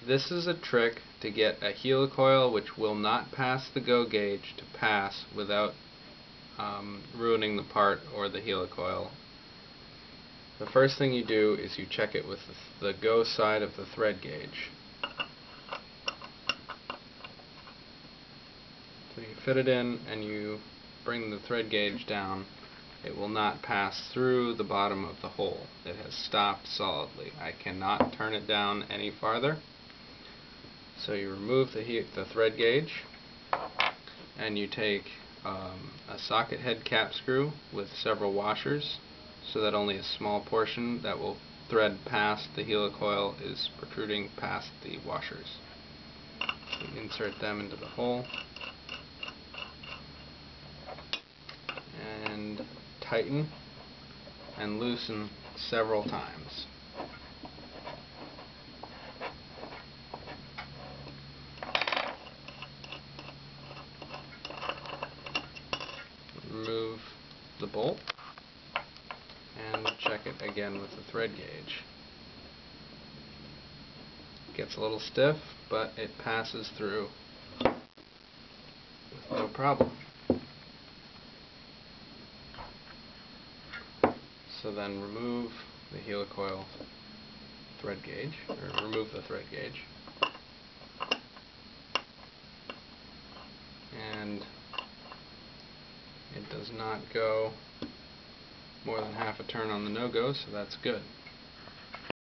This is a trick to get a helicoil which will not pass the go gauge to pass without ruining the part or the helicoil. The first thing you do is you check it with the go side of the thread gauge. So you fit it in and you bring the thread gauge down. It will not pass through the bottom of the hole. It has stopped solidly. I cannot turn it down any farther. So you remove the thread gauge and you take a socket head cap screw with several washers so that only a small portion that will thread past the helicoil is protruding past the washers. So you insert them into the hole and tighten and loosen several times. Remove the bolt and check it again with the thread gauge. It gets a little stiff, but it passes through with no problem. So then remove the helicoil thread gauge, or remove the thread gauge, and it does not go more than half a turn on the no-go, so that's good.